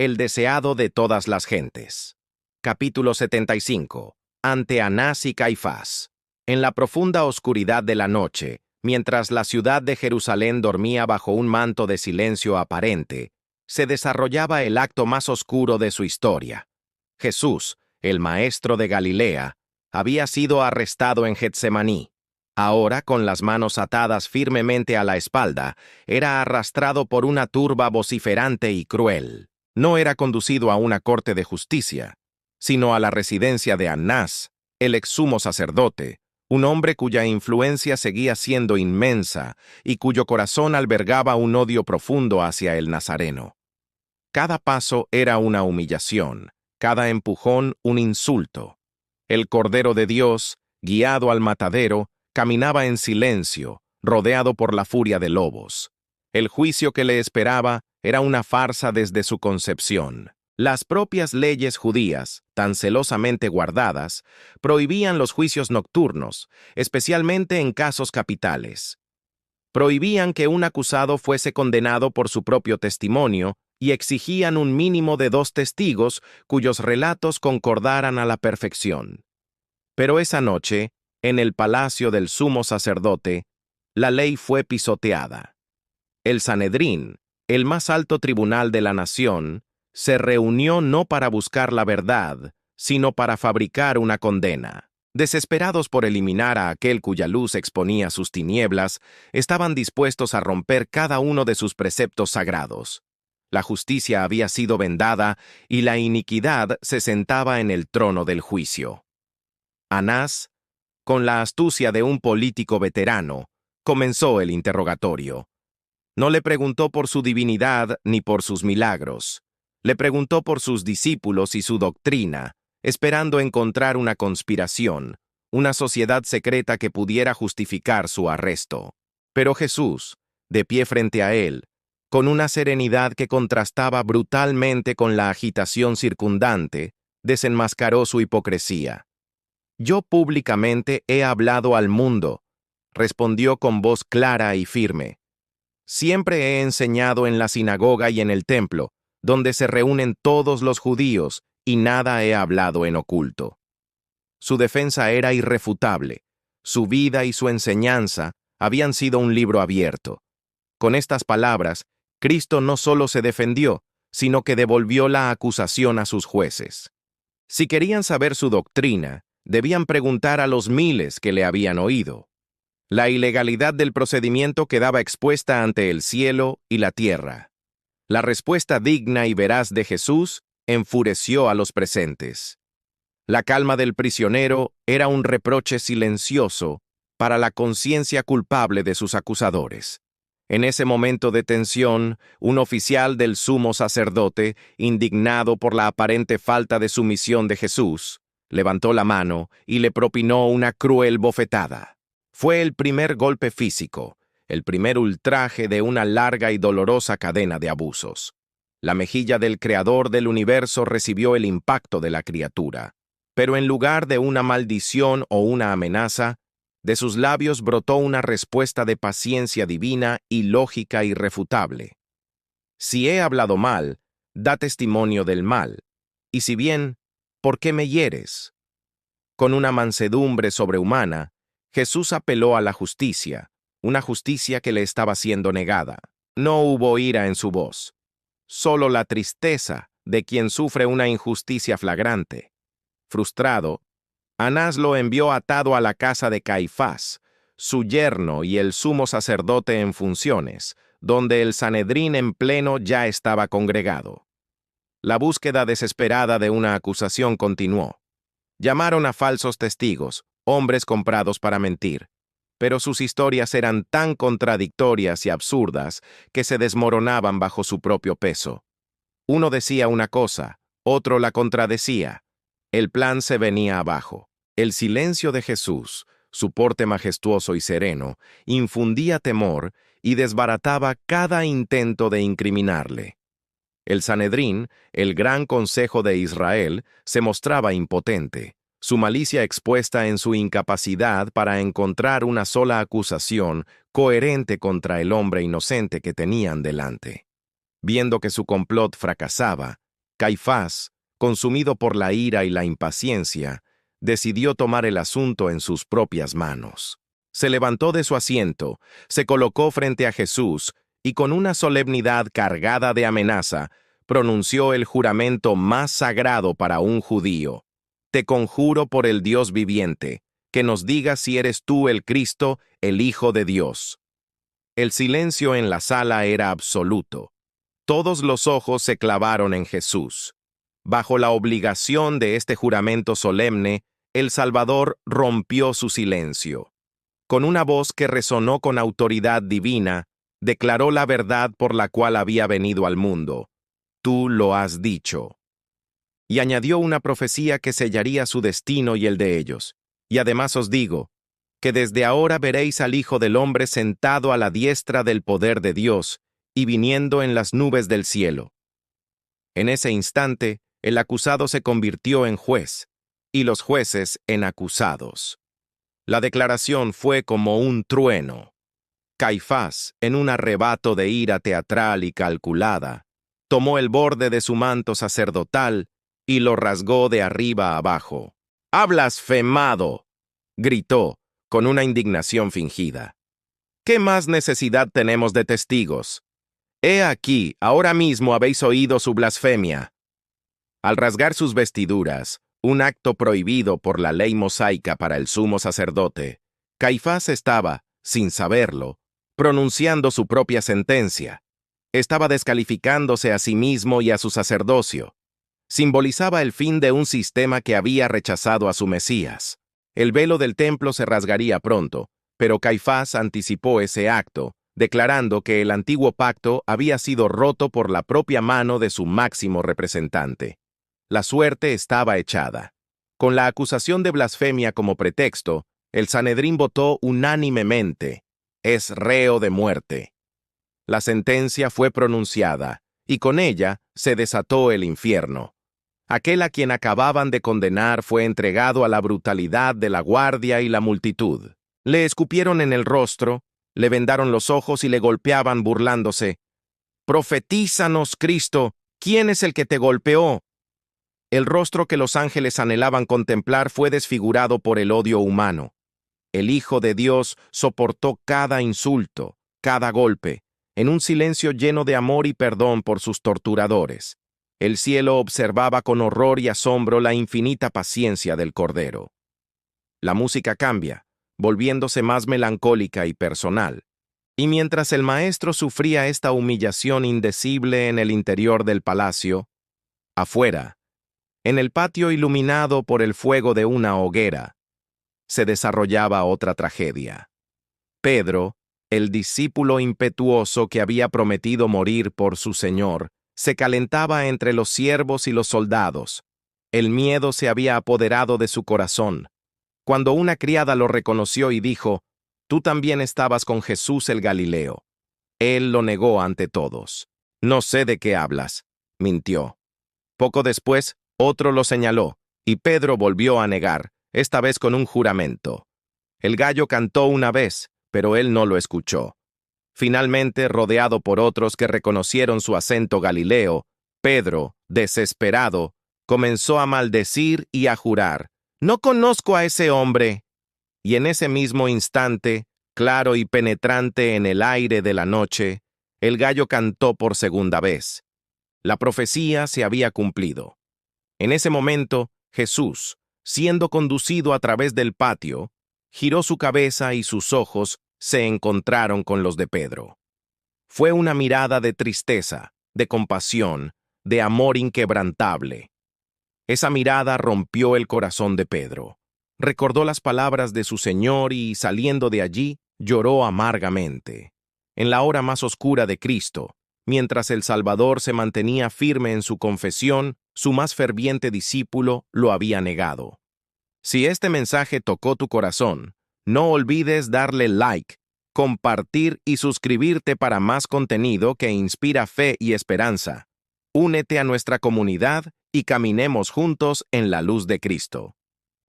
el deseado de todas las gentes. Capítulo 75. Ante Anás y Caifás. En la profunda oscuridad de la noche, mientras la ciudad de Jerusalén dormía bajo un manto de silencio aparente, se desarrollaba el acto más oscuro de su historia. Jesús, el maestro de Galilea, había sido arrestado en Getsemaní. Ahora, con las manos atadas firmemente a la espalda, era arrastrado por una turba vociferante y cruel. No era conducido a una corte de justicia, sino a la residencia de Anás, el ex sumo sacerdote, un hombre cuya influencia seguía siendo inmensa y cuyo corazón albergaba un odio profundo hacia el Nazareno. Cada paso era una humillación, cada empujón un insulto. El Cordero de Dios, guiado al matadero, caminaba en silencio, rodeado por la furia de lobos. El juicio que le esperaba era una farsa desde su concepción. Las propias leyes judías, tan celosamente guardadas, prohibían los juicios nocturnos, especialmente en casos capitales. Prohibían que un acusado fuese condenado por su propio testimonio y exigían un mínimo de 2 testigos cuyos relatos concordaran a la perfección. Pero esa noche, en el palacio del sumo sacerdote, la ley fue pisoteada. El Sanedrín, el más alto tribunal de la nación, se reunió no para buscar la verdad, sino para fabricar una condena. Desesperados por eliminar a aquel cuya luz exponía sus tinieblas, estaban dispuestos a romper cada uno de sus preceptos sagrados. La justicia había sido vendada y la iniquidad se sentaba en el trono del juicio. Anás, con la astucia de un político veterano, comenzó el interrogatorio. No le preguntó por su divinidad ni por sus milagros. Le preguntó por sus discípulos y su doctrina, esperando encontrar una conspiración, una sociedad secreta que pudiera justificar su arresto. Pero Jesús, de pie frente a él, con una serenidad que contrastaba brutalmente con la agitación circundante, desenmascaró su hipocresía. «Yo públicamente he hablado al mundo», respondió con voz clara y firme. «Siempre he enseñado en la sinagoga y en el templo, donde se reúnen todos los judíos, y nada he hablado en oculto». Su defensa era irrefutable. Su vida y su enseñanza habían sido un libro abierto. Con estas palabras, Cristo no solo se defendió, sino que devolvió la acusación a sus jueces. Si querían saber su doctrina, debían preguntar a los miles que le habían oído. La ilegalidad del procedimiento quedaba expuesta ante el cielo y la tierra. La respuesta digna y veraz de Jesús enfureció a los presentes. La calma del prisionero era un reproche silencioso para la conciencia culpable de sus acusadores. En ese momento de tensión, un oficial del sumo sacerdote, indignado por la aparente falta de sumisión de Jesús, levantó la mano y le propinó una cruel bofetada. Fue el primer golpe físico, el primer ultraje de una larga y dolorosa cadena de abusos. La mejilla del Creador del universo recibió el impacto de la criatura, pero en lugar de una maldición o una amenaza, de sus labios brotó una respuesta de paciencia divina y lógica irrefutable. «Si he hablado mal, da testimonio del mal, y si bien, ¿por qué me hieres?». Con una mansedumbre sobrehumana, Jesús apeló a la justicia, una justicia que le estaba siendo negada. No hubo ira en su voz, solo la tristeza de quien sufre una injusticia flagrante. Frustrado, Anás lo envió atado a la casa de Caifás, su yerno y el sumo sacerdote en funciones, donde el Sanedrín en pleno ya estaba congregado. La búsqueda desesperada de una acusación continuó. Llamaron a falsos testigos, hombres comprados para mentir, pero sus historias eran tan contradictorias y absurdas que se desmoronaban bajo su propio peso. Uno decía una cosa, otro la contradecía. El plan se venía abajo. El silencio de Jesús, su porte majestuoso y sereno, infundía temor y desbarataba cada intento de incriminarle. El Sanedrín, el gran consejo de Israel, se mostraba impotente, su malicia expuesta en su incapacidad para encontrar una sola acusación coherente contra el hombre inocente que tenían delante. Viendo que su complot fracasaba, Caifás, consumido por la ira y la impaciencia, decidió tomar el asunto en sus propias manos. Se levantó de su asiento, se colocó frente a Jesús y con una solemnidad cargada de amenaza, pronunció el juramento más sagrado para un judío. Te conjuro por el Dios viviente, que nos digas si eres tú el Cristo, el Hijo de Dios. El silencio en la sala era absoluto. Todos los ojos se clavaron en Jesús. Bajo la obligación de este juramento solemne, el Salvador rompió su silencio. Con una voz que resonó con autoridad divina, declaró la verdad por la cual había venido al mundo. Tú lo has dicho. Y añadió una profecía que sellaría su destino y el de ellos. Y además os digo, que desde ahora veréis al Hijo del Hombre sentado a la diestra del poder de Dios y viniendo en las nubes del cielo. En ese instante, el acusado se convirtió en juez, y los jueces en acusados. La declaración fue como un trueno. Caifás, en un arrebato de ira teatral y calculada, tomó el borde de su manto sacerdotal y lo rasgó de arriba a abajo. ¡Ha blasfemado!, gritó, con una indignación fingida. ¿Qué más necesidad tenemos de testigos? He aquí, ahora mismo habéis oído su blasfemia. Al rasgar sus vestiduras, un acto prohibido por la ley mosaica para el sumo sacerdote, Caifás estaba, sin saberlo, pronunciando su propia sentencia. Estaba descalificándose a sí mismo y a su sacerdocio. Simbolizaba el fin de un sistema que había rechazado a su Mesías. El velo del templo se rasgaría pronto, pero Caifás anticipó ese acto, declarando que el antiguo pacto había sido roto por la propia mano de su máximo representante. La suerte estaba echada. Con la acusación de blasfemia como pretexto, el Sanedrín votó unánimemente: es reo de muerte. La sentencia fue pronunciada, y con ella se desató el infierno. Aquel a quien acababan de condenar fue entregado a la brutalidad de la guardia y la multitud. Le escupieron en el rostro, le vendaron los ojos y le golpeaban burlándose. «Profetízanos, Cristo, ¿quién es el que te golpeó?» El rostro que los ángeles anhelaban contemplar fue desfigurado por el odio humano. El Hijo de Dios soportó cada insulto, cada golpe, en un silencio lleno de amor y perdón por sus torturadores. El cielo observaba con horror y asombro la infinita paciencia del Cordero. La música cambia, volviéndose más melancólica y personal. Y mientras el maestro sufría esta humillación indecible en el interior del palacio, afuera, en el patio iluminado por el fuego de una hoguera, se desarrollaba otra tragedia. Pedro, el discípulo impetuoso que había prometido morir por su Señor, se calentaba entre los siervos y los soldados. El miedo se había apoderado de su corazón. Cuando una criada lo reconoció y dijo: «Tú también estabas con Jesús el Galileo», él lo negó ante todos. «No sé de qué hablas», mintió. Poco después, otro lo señaló, y Pedro volvió a negar, esta vez con un juramento. El gallo cantó una vez, pero él no lo escuchó. Finalmente, rodeado por otros que reconocieron su acento galileo, Pedro, desesperado, comenzó a maldecir y a jurar: «No conozco a ese hombre». Y en ese mismo instante, claro y penetrante en el aire de la noche, el gallo cantó por segunda vez. La profecía se había cumplido. En ese momento, Jesús, siendo conducido a través del patio, giró su cabeza y sus ojos se encontraron con los de Pedro. Fue una mirada de tristeza, de compasión, de amor inquebrantable. Esa mirada rompió el corazón de Pedro. Recordó las palabras de su Señor y, saliendo de allí, lloró amargamente. En la hora más oscura de Cristo, mientras el Salvador se mantenía firme en su confesión, su más ferviente discípulo lo había negado. Si este mensaje tocó tu corazón, no olvides darle like, compartir y suscribirte para más contenido que inspira fe y esperanza. Únete a nuestra comunidad y caminemos juntos en la luz de Cristo.